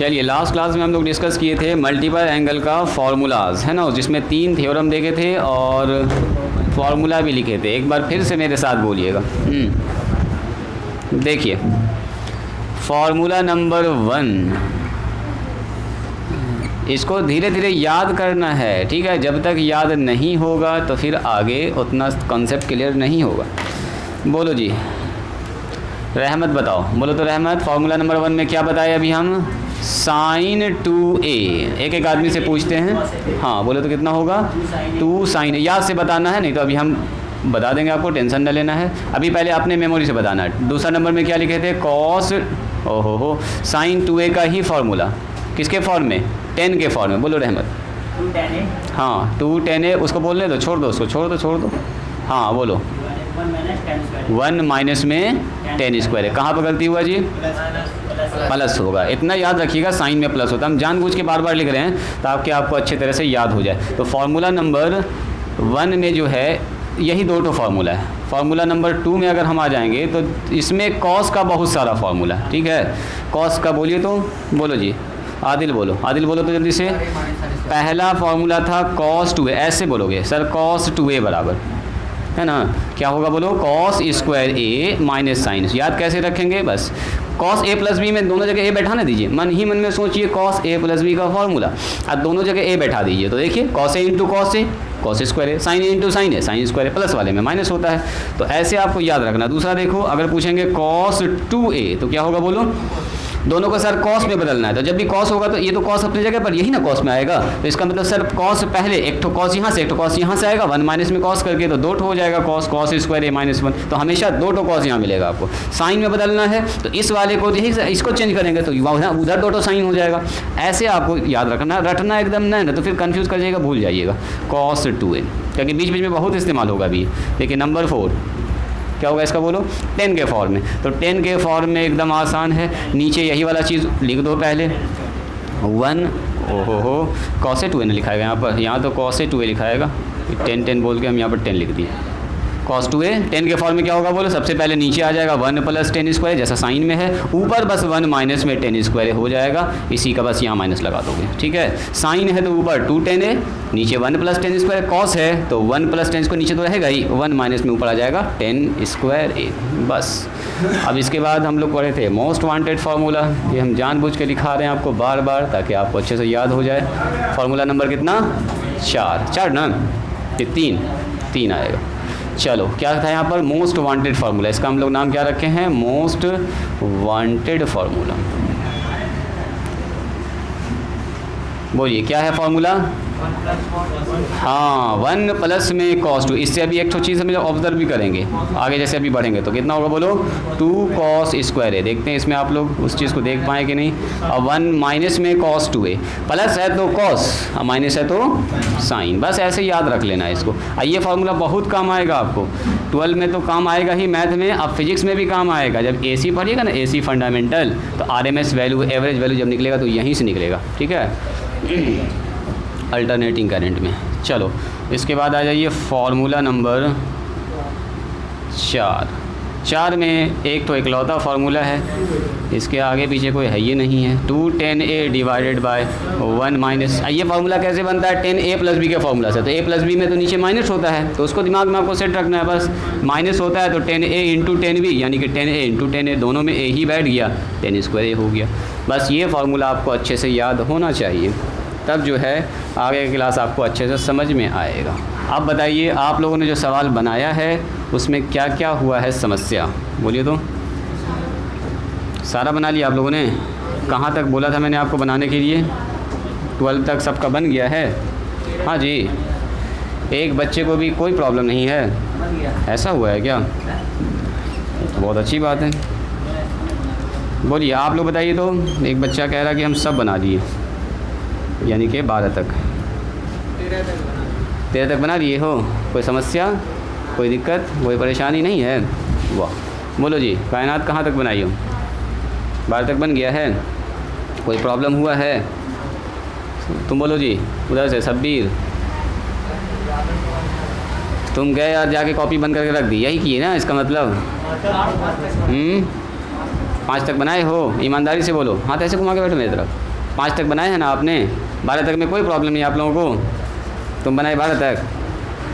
चलिए last class में हम लोग डिस्कस किए थे मल्टीपल एंगल का फार्मूलाज, है ना, जिसमें 3 थ्योरम देखे थे और फार्मूला भी लिखे थे। एक बार फिर से मेरे साथ बोलिएगा। देखिए फार्मूला नंबर 1, इसको धीरे धीरे याद करना है, ठीक है। जब तक याद नहीं होगा तो फिर आगे उतना कॉन्सेप्ट क्लियर नहीं होगा। बोलो जी, रहमत बताओ, बोलो तो रहमत। फार्मूला नंबर 1 में क्या बताया अभी हम? Sign 2a। एक एक आदमी से पूछते हैं। हाँ बोलो तो कितना होगा? 2 साइन। याद से बताना है, नहीं तो अभी हम बता देंगे आपको, टेंशन न लेना है। अभी पहले अपने मेमोरी से बताना है। दूसरा नंबर में क्या लिखे थे? कॉस ओहो साइन 2a का ही फार्मूला किसके फॉर्म में? 10 के फॉर्म में। बोलो रहमत। 210a। हाँ 210a, उसको बोलने दो, छोड़ दो उसको, छोड़ दो। हाँ बोलो। 1 माइनस में 10 स्क्वायर है। कहाँ पर गलती हुआ जी? प्लस होगा। इतना याद रखिएगा, साइन में प्लस होता है। हम जानबूझ के बार बार लिख रहे हैं ताकि आपको अच्छे तरह से याद हो जाए। तो फार्मूला नंबर 1 में जो है यही 2 फार्मूला है। फार्मूला नंबर 2 में अगर हम आ जाएंगे तो इसमें कॉस का बहुत सारा फार्मूला है, ठीक है। कॉस का बोलिए तो, बोलो जी। आदिल बोलो तो जल्दी से। पहला फार्मूला था कॉस 2a। ऐसे बोलोगे सर, कॉस 2a बराबर, है ना, क्या होगा बोलो? Cos square a minus sine. याद कैसे रखेंगे? बस कॉस a प्लस बी में दोनों जगह a बैठाने दीजिए। मन ही मन में सोचिए कॉस a प्लस बी का फॉर्मूला, अब दोनों जगह a बैठा दीजिए। तो देखिए cos a into cos a, cos square है। साइन इंटू साइन है, साइन स्क्वायर है। प्लस वाले में माइनस होता है, तो ऐसे आपको याद रखना। दूसरा देखो, अगर पूछेंगे कॉस 2a तो क्या होगा बोलो? दोनों को सर कॉस में बदलना है, तो जब भी कॉस होगा तो ये तो कॉस अपनी जगह पर, यही ना कॉस में आएगा। तो इसका मतलब सर कॉस पहले एक तो कॉस यहाँ से, एक तो कॉस यहाँ से आएगा। 1 माइनस में कॉस करके तो 2 हो जाएगा cos, cos square a minus 1। तो हमेशा 2 कॉस यहाँ मिलेगा आपको। साइन में बदलना है तो इस वाले को यही इसको चेंज करेंगे तो उधर 2 साइन हो जाएगा। ऐसे आपको याद रखना एकदम नहीं ना, तो फिर कन्फ्यूज़ कर जाइएगा, भूल जाइएगा। कॉस 2a, क्योंकि बीच बीच में बहुत इस्तेमाल होगा अभी। देखिए नंबर 4 क्या होगा इसका बोलो? 10 के फॉर्म में। तो 10 के फॉर्म में एकदम आसान है, नीचे यही वाला चीज़ लिख दो पहले। 1 ओहो कॉसे 2a ने लिखाएगा यहाँ पर, यहाँ तो कॉसे 2a लिखाएगा। 10 बोल के हम यहाँ पर 10 लिख दिए। कॉस 2a 10 के फॉर्म में क्या होगा बोलो? सबसे पहले नीचे आ जाएगा 1 प्लस 10 स्क्वायर, जैसा साइन में है। ऊपर बस 1 माइनस में 10 स्क्वायर हो जाएगा, इसी का बस यहाँ माइनस लगा दोगे, ठीक है। साइन है तो ऊपर 210a, नीचे 1 प्लस 10 स्क्वायर। कॉस है तो 1 प्लस 10 को नीचे तो रहेगा ही, 1 माइनस में ऊपर आ जाएगा 10 स्क्वायर a, बस। अब इसके बाद हम लोग पढ़े थे मोस्ट वांटेड फार्मूला। ये हम जानबूझ के लिखा रहे हैं आपको बार बार ताकि आपको अच्छे से याद हो जाए। फार्मूला नंबर कितना? 4 ना, ये 3 आएगा। चलो क्या था यहाँ पर? Most wanted formula. इसका हम लोग नाम क्या रखे हैं? Most wanted formula. बोलिए क्या है फार्मूला? हाँ 1 प्लस में कॉस 2। इससे अभी एक तो चीज़ हम ऑब्जर्व भी करेंगे आगे, जैसे अभी बढ़ेंगे तो कितना होगा बोलो? 2 कॉस स्क्वायर है। देखते हैं इसमें आप लोग उस चीज़ को देख पाए कि नहीं। और 1 माइनस में कॉस 2a, प्लस है तो कॉस और माइनस है तो साइन। बस ऐसे याद रख लेना है इसको। ये फार्मूला बहुत काम आएगा आपको 12 में, तो काम आएगा ही मैथ में, अब फिजिक्स में भी काम आएगा। जब AC पढ़िएगा ना, AC फंडामेंटल, तो RMS वैल्यू, एवरेज वैल्यू जब निकलेगा तो यहीं से निकलेगा, ठीक है, अल्टरनेटिंग करंट में। चलो इसके बाद आ जाइए फार्मूला नंबर 4 में एक तो इकलौता फार्मूला है, इसके आगे पीछे कोई है ये नहीं है। 210a divided by 1 minus. ये फार्मूला कैसे बनता है? 10a प्लस b के फार्मूला से। तो a प्लस b में तो नीचे माइनस होता है, तो उसको दिमाग में आपको सेट रखना है। बस माइनस होता है तो 10a इंटू 10b, यानी कि 10a इंटू 10a, दोनों में a ही बैठ गया, 10 स्क्वायर a हो गया। बस ये फार्मूला आपको अच्छे से याद होना चाहिए, तब जो है आगे की क्लास आपको अच्छे से समझ में आएगा। अब बताइए आप लोगों ने जो सवाल बनाया है उसमें क्या क्या हुआ है समस्या? बोलिए तो। सारा बना लिया आप लोगों ने? कहाँ तक बोला था मैंने आपको बनाने के लिए? 12 तक सबका बन गया है? हाँ जी, एक बच्चे को भी कोई प्रॉब्लम नहीं है? ऐसा हुआ है क्या? तो बहुत अच्छी बात है। बोलिए आप लोग बताइए तो। एक बच्चा कह रहा कि हम सब बना दिए, यानी कि 12 तक, 13 तक बना लिए हो। कोई समस्या, कोई दिक्कत, कोई परेशानी नहीं है? वाह, बोलो जी कायनात कहाँ तक बनाई हो? 12 तक बन गया है? कोई प्रॉब्लम हुआ है? तुम बोलो जी उधर से। शब्बीर तुम गए और जाके कॉपी बंद करके रख दी, यही किए ना इसका मतलब? 5 तक बनाए हो? ईमानदारी से बोलो। हाँ तो ऐसे घुमा के बैठो मेरी तरफ। 5 तक बनाए हैं ना आपने, 12 तक में कोई प्रॉब्लम नहीं आप लोगों को, तुम बनाए 12 तक,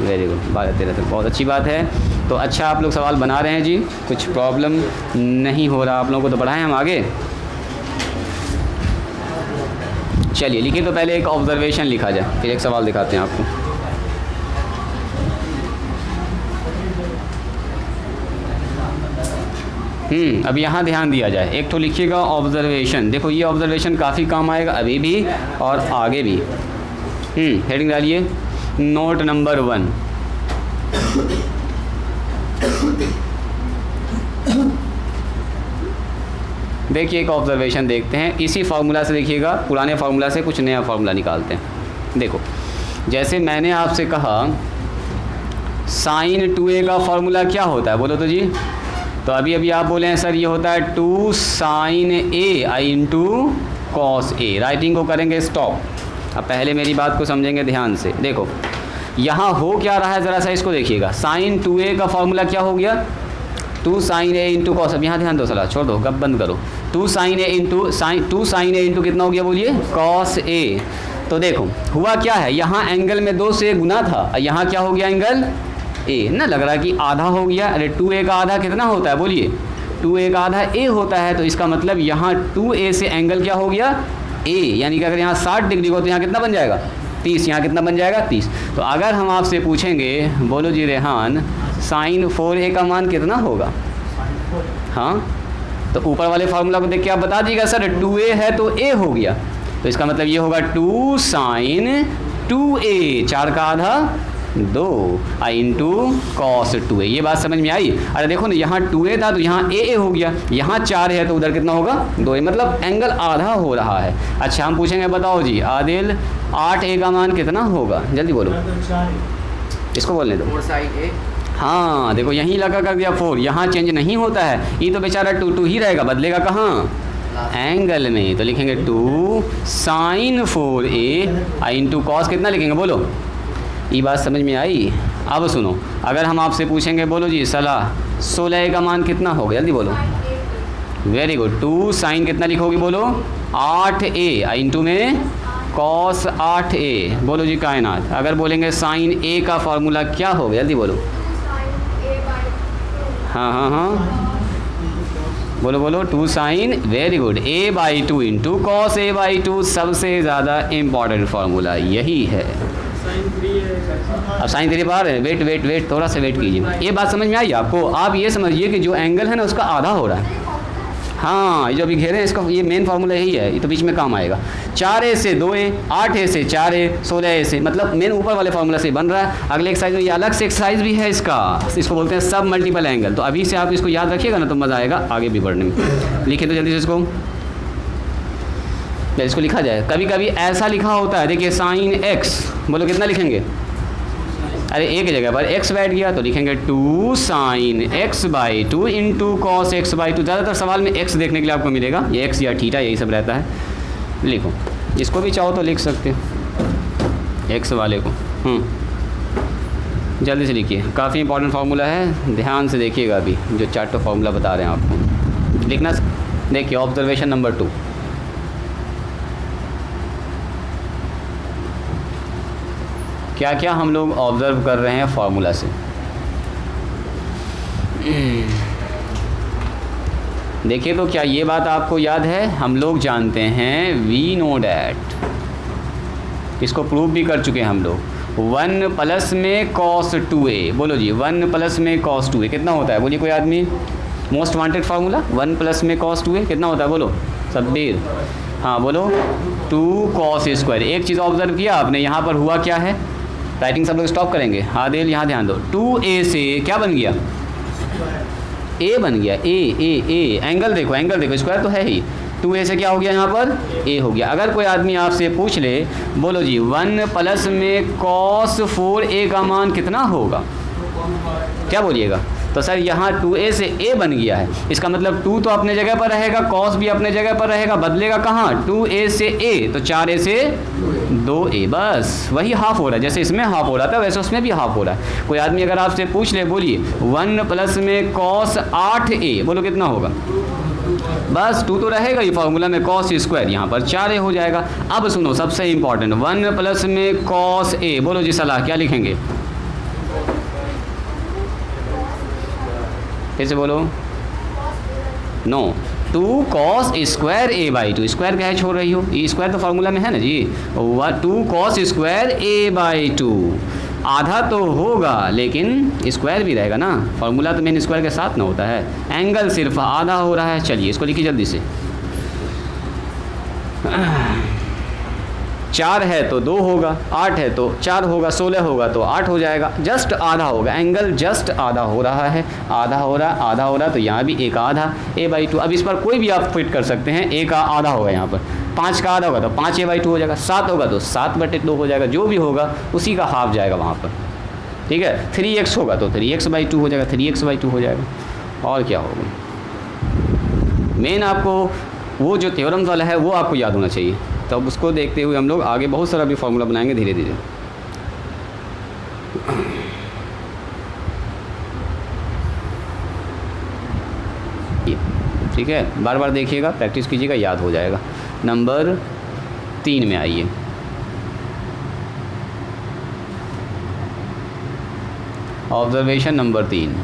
वेरी गुड, 12-13 तक बहुत अच्छी बात है। तो अच्छा आप लोग सवाल बना रहे हैं जी, कुछ प्रॉब्लम नहीं हो रहा आप लोगों को, तो बढ़ाएं हम आगे। चलिए लिखिए, तो पहले एक ऑब्जर्वेशन लिखा जाए, फिर एक सवाल दिखाते हैं आपको। अब यहाँ ध्यान दिया जाए, एक तो लिखिएगा ऑब्जर्वेशन। देखो ये ऑब्जर्वेशन काफ़ी काम आएगा अभी भी और आगे भी। हेडिंग डालिए, नोट नंबर 1। देखिए एक ऑब्जर्वेशन देखते हैं, इसी फार्मूला से देखिएगा, पुराने फार्मूला से कुछ नया फार्मूला निकालते हैं। देखो जैसे मैंने आपसे कहा sin 2a का फार्मूला क्या होता है, बोलो तो जी। तो अभी अभी आप बोले हैं सर ये होता है 2 sin a i into cos a। Writing को करेंगे स्टॉप। अब पहले मेरी बात को समझेंगे ध्यान से। देखो यहाँ हो क्या रहा है, ज़रा सा इसको देखिएगा। sin 2a का फार्मूला क्या हो गया, 2 sin a इंटू कॉस। अब यहाँ ध्यान दो, सला छोड़ दो, गप बंद करो। 2 sin a इंटू कितना हो गया बोलिए, cos a। तो देखो हुआ क्या है, यहाँ एंगल में 2 से गुना था, यहाँ क्या हो गया एंगल a ना, लग रहा है कि आधा हो गया। अरे 2a का आधा कितना होता है बोलिए, 2a का आधा a होता है। तो इसका मतलब यहाँ 2a से एंगल क्या हो गया a, यानी कि अगर यहाँ 60 डिग्री हो तो यहाँ कितना बन जाएगा 30, यहाँ कितना बन जाएगा 30। तो अगर हम आपसे पूछेंगे, बोलो जी रेहान, sin 4a का मान कितना होगा, हाँ तो ऊपर वाले फार्मूला को देख के आप बता दीजिएगा सर 2a है तो a हो गया, तो इसका मतलब ये होगा 2 sin 2a, 4 का आधा 2 i इंटू कॉस 2a। ये बात समझ में आई। अरे देखो ना यहाँ 2a था तो यहाँ a हो गया, यहाँ 4 है तो उधर कितना होगा 2a, मतलब एंगल आधा हो रहा है। अच्छा हम पूछेंगे, बताओ जी आदिल 8a का मान कितना होगा, जल्दी बोलो, इसको बोलने दो। 4 sin a। हाँ देखो यहीं लगा कर दिया 4, यहाँ चेंज नहीं होता है, ये तो बेचारा 2 ही रहेगा, बदलेगा कहाँ एंगल में। तो लिखेंगे 2 sin 4a i into cos कितना लिखेंगे बोलो, ये बात समझ में आई। अब सुनो, अगर हम आपसे पूछेंगे, बोलो जी सलाह 16a का मान कितना होगा, जल्दी बोलो, वेरी गुड। 2 sin कितना लिखोगे बोलो 8a i इंटू में कॉस 8a। बोलो जी कायनात, अगर बोलेंगे sin a का फार्मूला क्या होगा, जल्दी बोलो, हाँ हाँ हाँ बोलो बोलो, 2 sin, very good, a/2 into cos a/2। सबसे ज़्यादा इम्पॉर्टेंट फार्मूला यही है। अब साइन 3 बार है, वेट थोड़ा सा वेट कीजिए। ये बात समझ में आई आपको। आप ये समझिए कि जो एंगल है ना उसका आधा हो रहा है। हाँ ये जो अभी घेरे हैं इसका ये मेन फार्मूला यही है, ये तो बीच में काम आएगा। 4a से 2a, 8a से 4a, 16a से, मतलब मेन ऊपर वाले फार्मूला से बन रहा है। अगले एक्सरसाइज में ये अलग से एक्सरसाइज भी है इसका, इसको बोलते हैं सब मल्टीपल एंगल। तो अभी से आप इसको याद रखिएगा ना तो मज़ा आएगा आगे भी बढ़ने में। लिखिए तो जल्दी से इसको लिखा जाए। कभी कभी ऐसा लिखा होता है, देखिए sin x, बोलो कितना लिखेंगे, अरे एक जगह पर x बैठ गया तो लिखेंगे 2 sin x/2 into cos x/2। ज़्यादातर सवाल में x देखने के लिए आपको मिलेगा, ये x या थीटा यही सब रहता है। लिखो, इसको भी चाहो तो लिख सकते हो x वाले को। जल्दी से लिखिए, काफ़ी इंपॉर्टेंट फार्मूला है, ध्यान से देखिएगा। अभी जो 4 फार्मूला बता रहे हैं आपको लिखना। देखिए ऑब्जर्वेशन नंबर 2, क्या क्या हम लोग ऑब्ज़र्व कर रहे हैं फार्मूला से। देखिए तो क्या ये बात आपको याद है, हम लोग जानते हैं वी नो डैट, इसको प्रूव भी कर चुके हैं हम लोग। 1 प्लस में cos 2a, बोलो जी 1 प्लस में cos 2a कितना होता है, बोलिए कोई आदमी। मोस्ट वांटेड फार्मूला 1 प्लस में cos 2a कितना होता है, बोलो सब्बीर, हाँ बोलो 2 cos स्क्वायर। एक चीज़ ऑब्जर्व किया आपने, यहाँ पर हुआ क्या है, राइटिंग सब लोग स्टॉप करेंगे। आदिल यहाँ ध्यान दो, 2a से क्या बन गया, a बन गया, a एंगल देखो स्क्वायर तो है ही, 2a से क्या हो गया यहाँ पर a हो गया। अगर कोई आदमी आपसे पूछ ले, बोलो जी 1 प्लस में cos 4a का मान कितना होगा, क्या बोलिएगा, तो सर यहाँ 2a से a बन गया है, इसका मतलब 2 तो अपने जगह पर रहेगा, cos भी अपने जगह पर रहेगा, बदलेगा कहाँ 2a से a, तो 4a से 2a, बस वही हाफ हो रहा है। जैसे इसमें हाफ हो रहा था वैसे उसमें भी हाफ हो रहा है। कोई आदमी अगर आपसे पूछ ले, बोलिए 1 प्लस में cos 8a, बोलो कितना होगा, बस 2 तो रहेगा ही फॉर्मूला में, कॉस स्क्वायर यहाँ पर 4a हो जाएगा। अब सुनो सबसे इंपॉर्टेंट, 1 प्लस में कॉस a, बोलो जी सलाह क्या लिखेंगे, फिर से बोलो, no 2 cos square a by 2, square क्या है छोड़ रही हो, ये स्क्वायर तो फार्मूला में है ना जी, 2 कॉस स्क्वायर a बाई 2, आधा तो होगा लेकिन स्क्वायर भी रहेगा ना, फार्मूला तो मेन स्क्वायर के साथ ना होता है, एंगल सिर्फ आधा हो रहा है। चलिए इसको लिखिए जल्दी से, 4 है तो 2 होगा, 8 है तो 4 होगा, 16 होगा तो 8 हो जाएगा, जस्ट आधा होगा, एंगल जस्ट आधा हो रहा है, आधा हो रहा तो यहाँ भी एक आधा a बाई 2। अब इस पर कोई भी आप फिट कर सकते हैं, a का आधा होगा यहाँ पर, 5 का आधा होगा तो 5a बाई 2 हो जाएगा, 7 होगा तो 7/2 हो जाएगा, जो भी होगा उसी का हाफ जाएगा वहाँ पर, ठीक है। 3x होगा तो 3x बाई 2 हो जाएगा, 3x बाई 2 हो जाएगा। और क्या होगा, मेन आपको वो जो थ्योरम्स वाला है वो आपको याद होना चाहिए, तो अब उसको देखते हुए हम लोग आगे बहुत सारा भी फार्मूला बनाएंगे धीरे धीरे। ठीक है, बार बार देखिएगा, प्रैक्टिस कीजिएगा, याद हो जाएगा। नंबर 3 में आइए, ऑब्जर्वेशन नंबर 3।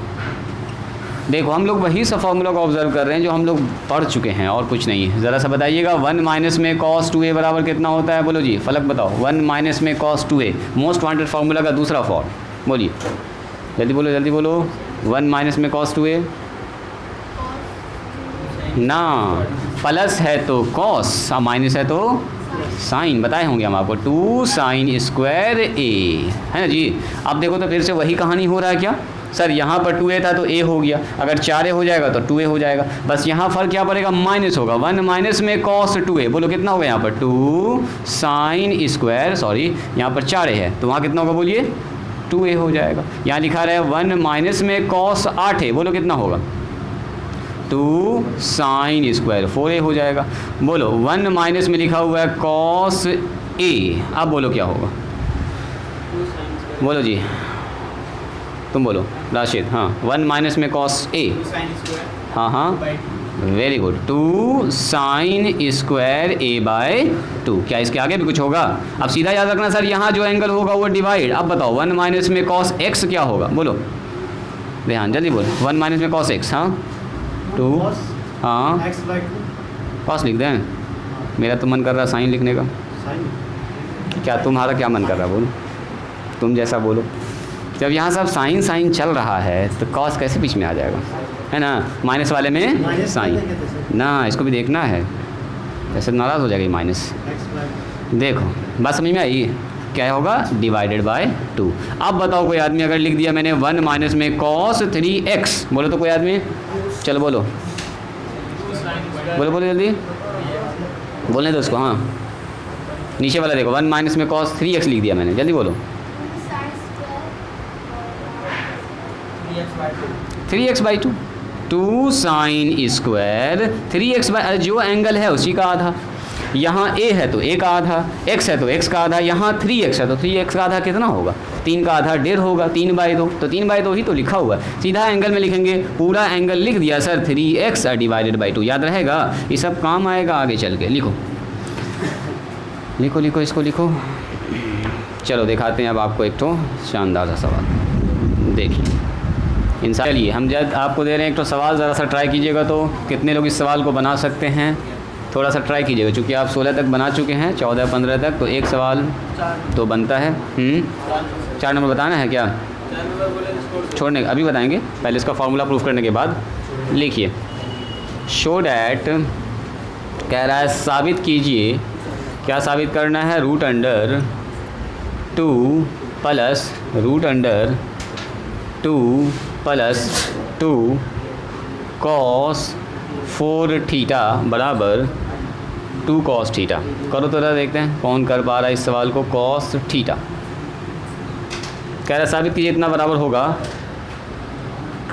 देखो हम लोग वही सब फार्मूला को ऑब्जर्व कर रहे हैं जो हम लोग पढ़ चुके हैं और कुछ नहीं है। ज़रा सा बताइएगा, 1 माइनस में cos 2a बराबर कितना होता है, बोलो जी फलक बताओ। 1 माइनस में cos 2a, most wanted formula का दूसरा फॉर्म, बोलिए जल्दी बोलो जल्दी बोलो। 1 माइनस में cos 2a ना, प्लस है तो कॉस, माइनस है तो साइन, बताए होंगे हम आपको, 2 साइन स्क्वायर a, है ना जी। अब देखो तो फिर से वही कहानी हो रहा है क्या सर, यहाँ पर 2a था तो a हो गया, अगर 4a हो जाएगा तो 2a हो जाएगा, बस यहाँ फर्क क्या पड़ेगा, माइनस होगा। 1 माइनस में cos 2a, बोलो कितना होगा यहाँ पर, 2 साइन स्क्वायर, सॉरी यहाँ पर 4a है तो वहाँ कितना होगा बोलिए, 2a हो जाएगा। यहाँ लिखा रहा है 1 माइनस में cos 8a, बोलो कितना होगा, 2 साइन स्क्वायर 4a हो जाएगा। बोलो 1 माइनस में लिखा हुआ है cos a, अब बोलो क्या होगा, बोलो जी तुम बोलो राशिद। हाँ 1 माइनस में cos a, हाँ हाँ very good, 2 sine square a by 2। क्या इसके आगे भी कुछ होगा, अब सीधा याद रखना सर, यहाँ जो एंगल होगा वो डिवाइड। अब बताओ 1 माइनस में cos x क्या होगा, बोलो ध्यान जल्दी बोलो। 1 माइनस में cos x, हाँ 2, हाँ cos लिख दें, मेरा तो मन कर रहा साइन लिखने का, क्या तुम्हारा क्या मन कर रहा बोलो, तुम जैसा बोलो। जब यहाँ सब साइन साइन चल रहा है तो कॉस कैसे बीच में आ जाएगा, है ना, माइनस वाले में साइन ना, इसको भी देखना है, ऐसे नाराज़ हो जाएगी माइनस। देखो बात समझ में आई, क्या होगा, डिवाइडेड बाय 2। अब बताओ कोई आदमी अगर लिख दिया मैंने 1 माइनस में cos 3x, बोलो तो कोई आदमी, चलो बोलो बोलो बोलो जल्दी बोलने दो उसको। हाँ नीचे वाला देखो, 1 माइनस में cos 3x लिख दिया मैंने, जल्दी बोलो, 3x by 2, 2 sine square 3x by, जो एंगल है उसी का आधा, यहाँ a है तो a का आधा, x है तो x का आधा, यहाँ 3x है तो 3x का आधा कितना होगा, 3 का आधा 1.5 होगा, 3/2, तो 3/2 ही तो लिखा हुआ है, सीधा एंगल में लिखेंगे, पूरा एंगल लिख दिया सर, 3x डिवाइडेड बाई 2, याद रहेगा, ये सब काम आएगा आगे चल के। लिखो लिखो लिखो इसको लिखो। चलो दिखाते हैं अब आपको एक तो शानदार सा सवाल, देखिए चलिए हम जब आपको दे रहे हैं एक तो सवाल, ज़रा सा ट्राई कीजिएगा तो कितने लोग इस सवाल को बना सकते हैं, थोड़ा सा ट्राई कीजिएगा, चूँकि आप 16 तक बना चुके हैं, 14-15 तक, तो एक सवाल तो बनता है। 4 नंबर बताना है क्या, छोड़ने अभी बताएंगे, पहले इसका फार्मूला प्रूफ करने के बाद। लिखिए, शो डैट कह रहा है साबित कीजिए, क्या साबित करना है, √2 प्लस √2 प्लस 2 cos 4 थीटा बराबर 2 cos थीटा। करो तो देखते हैं कौन कर पा रहा है इस सवाल को। cos थीटा कह रहा साबित कीजिए इतना बराबर होगा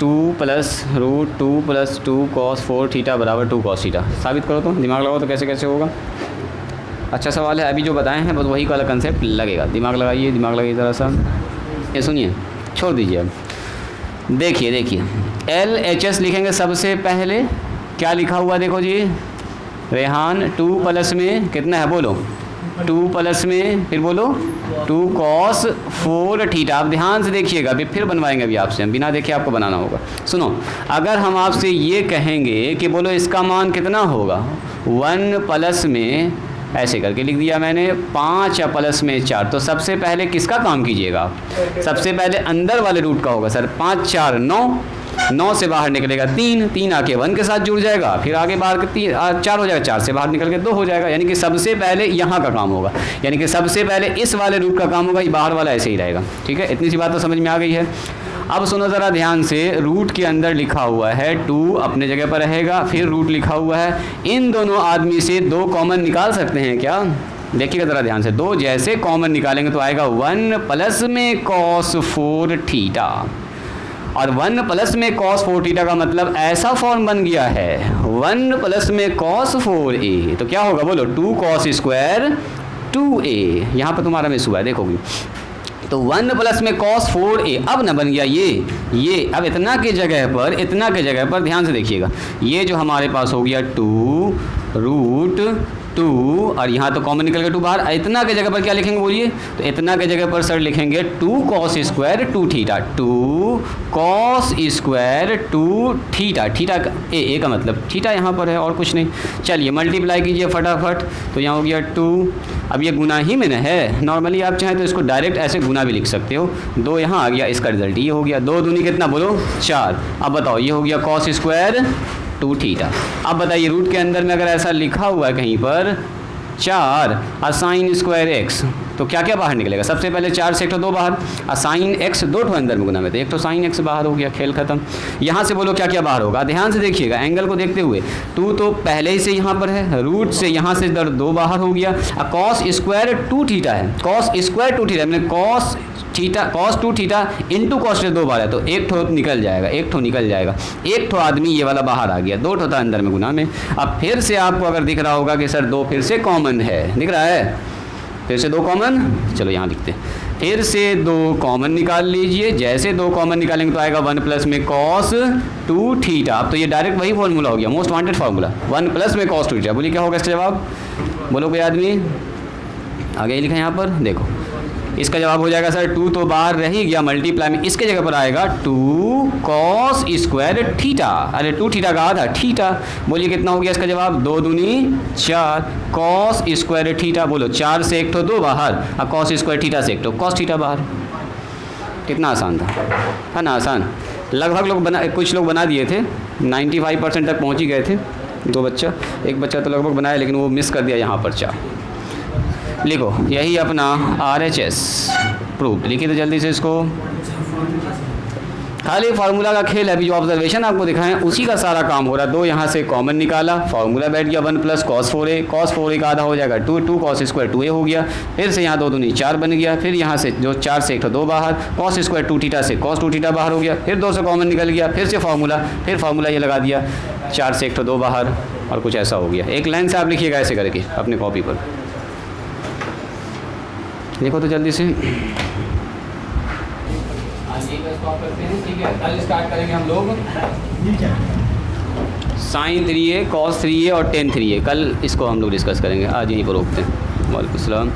2 प्लस √2 प्लस 2 cos 4 थीटा बराबर 2 cos थीटा। साबित करो तो, दिमाग लगाओ तो कैसे कैसे होगा। अच्छा सवाल है, अभी जो बताए हैं बस वही वाला कंसेप्ट लगेगा, दिमाग लगाइए, दिमाग लगाइए ज़रा सा। ये सुनिए, छोड़ दीजिए अब। देखिए LHS लिखेंगे सबसे पहले, क्या लिखा हुआ देखो जी रेहान, 2 प्लस में कितना है बोलो, 2 प्लस में फिर बोलो 2 cos 4 थीटा। आप ध्यान से देखिएगा, अभी फिर बनवाएंगे अभी आपसे, हम बिना देखे आपको बनाना होगा। सुनो, अगर हम आपसे ये कहेंगे कि बोलो इसका मान कितना होगा, 1 प्लस में ऐसे करके लिख दिया मैंने 5 या प्लस में 4, तो सबसे पहले किसका काम कीजिएगा आप, सबसे पहले अंदर वाले रूट का होगा सर। 5 4 9, 9 से बाहर निकलेगा 3, 3 आके 1 के साथ जुड़ जाएगा, फिर आगे बाहर 4 हो जाएगा, 4 से बाहर निकल के 2 हो जाएगा। यानी कि सबसे पहले यहाँ का काम होगा, यानी कि सबसे पहले इस वाले रूट का काम होगा, ये बाहर वाला ऐसे ही रहेगा। ठीक है, इतनी सी बात तो समझ में आ गई है। अब सुनो ज़रा ध्यान से, रूट के अंदर लिखा हुआ है 2 अपने जगह पर रहेगा, फिर रूट लिखा हुआ है, इन दोनों आदमी से 2 कॉमन निकाल सकते हैं क्या? देखिएगा ज़रा ध्यान से, 2 जैसे कॉमन निकालेंगे तो आएगा 1 प्लस में cos 4 थीटा, और 1 प्लस में cos 4 थीटा का मतलब ऐसा फॉर्म बन गया है 1 प्लस में cos 4a, तो क्या होगा बोलो 2 cos स्क्वायर 2a। यहाँ पर तुम्हारा मिस हुआ है देखोगी, तो 1 प्लस में cos 4a अब ना बन गया ये अब इतना के जगह पर ध्यान से देखिएगा, ये जो हमारे पास हो गया 2 रूट 2, और यहाँ तो कॉमन निकल गया 2 बाहर, इतना के जगह पर क्या लिखेंगे बोलिए, तो इतना के जगह पर सर लिखेंगे 2 cos square 2 theta, 2 cos square 2 theta, theta A का मतलब थीटा यहाँ पर है और कुछ नहीं। चलिए मल्टीप्लाई कीजिए फटाफट, तो यहाँ हो गया 2, अब ये गुना ही में न है, नॉर्मली आप चाहें तो इसको डायरेक्ट ऐसे गुना भी लिख सकते हो, 2 यहाँ आ गया, इसका रिजल्ट ये हो गया, 2 दूनी कितना बोलो 4। अब बताओ ये हो गया cos स्क्वायर 2 थीटा। अब बताइए रूट के अंदर में अगर ऐसा लिखा हुआ है कहीं पर 4 और साइन स्क्वायर एक्स, तो क्या क्या बाहर निकलेगा, सबसे पहले 4 से 1 तो 2 बाहर, और साइन एक्स 2 ठो अंदर में गुना में, तो 1 तो साइन एक्स बाहर हो गया, खेल खत्म। यहाँ से बोलो क्या क्या बाहर होगा, ध्यान से देखिएगा एंगल को देखते हुए, 2 तो पहले ही से यहाँ पर है, रूट से यहाँ से इधर 2 बाहर हो गया, और cos स्क्वायर 2 थीटा है, cos स्क्वायर 2 थीटा मैंने cos 2 थीटा इंटू cos 2 बार है, तो 1 ठो निकल जाएगा, 1 ठो निकल जाएगा, 1 ठो आदमी ये वाला बाहर आ गया, 2 ठो था अंदर में गुना में। अब फिर से आपको अगर दिख रहा होगा कि सर 2 फिर से कॉमन है, दिख रहा है फिर से 2 कॉमन, चलो यहाँ लिखते हैं, फिर से 2 कॉमन निकाल लीजिए, जैसे 2 कॉमन निकालेंगे तो आएगा 1 प्लस में cos 2 थीटा। अब तो ये डायरेक्ट वही फॉर्मूला हो गया, मोस्ट वांटेड फार्मूला, 1 प्लस में cos 2 थीटा। बोलिए क्या होगा इसका जवाब, बोलो कोई आदमी, आगे लिखा है यहाँ पर देखो, इसका जवाब हो जाएगा सर 2 तो बाहर रह ही गया, मल्टीप्लाई में इसके जगह पर आएगा 2 cos स्क्वायर थीटा, अरे 2 थीटा का आधा थीटा। बोलिए कितना हो गया इसका जवाब, 2 दूनी 4 cos स्क्वायर थीटा, बोलो 4 से 1 तो 2 बाहर, और cos स्क्वायर थीटा से 1 तो cos थीटा बाहर। कितना आसान था, है ना आसान, लगभग कुछ लोग बना दिए थे, 95% तक पहुँच ही गए थे, 2 बच्चा, 1 बच्चा तो लगभग बनाया लेकिन वो मिस कर दिया यहाँ पर 4। लिखो यही अपना RHS प्रूफ, लिखिए तो जल्दी से इसको, खाली फार्मूला का खेल है। अभी जो ऑब्जर्वेशन आपको दिखाएं उसी का सारा काम हो रहा है। 2 यहाँ से कॉमन निकाला, फार्मूला बैठ गया 1 प्लस cos 4a का आधा हो जाएगा 2 cos स्क्वायर 2a हो गया, फिर से यहाँ 2 दूनी 4 बन गया, फिर यहाँ से जो 4 से 1 तो 2 बाहर, cos स्क्वायर 2 थीटा से cos 2 थीटा बाहर हो गया, फिर 2 से कॉमन निकल गया, फिर से फार्मूला ये लगा दिया, 4 से 1 तो 2 बाहर, और कुछ ऐसा हो गया। एक लाइन से आप लिखिएगा ऐसे करके अपने कॉपी पर, देखो तो जल्दी से। स्टॉप करते हैं, ठीक है, कल स्टार्ट करेंगे हम लोग sin 3a cos 3a और tan 3a, कल इसको हम लोग डिस्कस करेंगे, आज यहीं पर रोकते हैं। वालेकुम सलाम।